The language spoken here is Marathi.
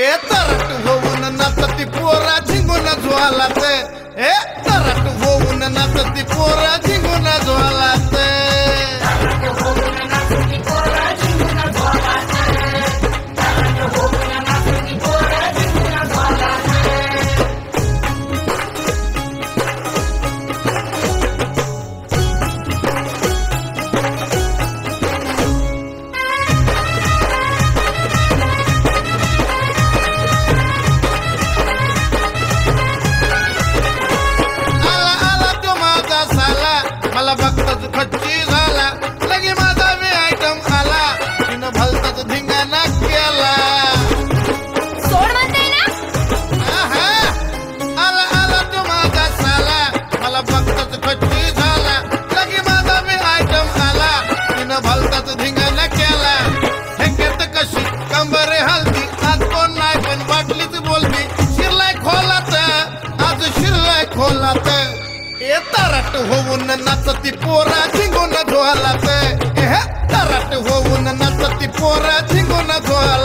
ए तरट होऊन नाचती पोरा झिंगून ज्वालात ए तरट होऊन नाचती पोरा झिंगून ज्वालात मला बघताच खच्ची झाला लगे माझा मी आयटम आला तिनं भलताच धिंगाणा केला सोड म्हणताय ना आला आला तो माझा साला मला बघताच खच्ची झाला लगे माझा मी आयटम आला तिनं भलताच धिंगाणा केला हेकेत कशी कंबरे हलती आज कोण नाही पण बाटलीच बोलती शिरलाय खोलात आज शिरलाय खोलात ए तरट होऊन नाचती पोरा झिंगून ज्वालात तरट होऊन नाचती पोरा झिंगून ज्वालात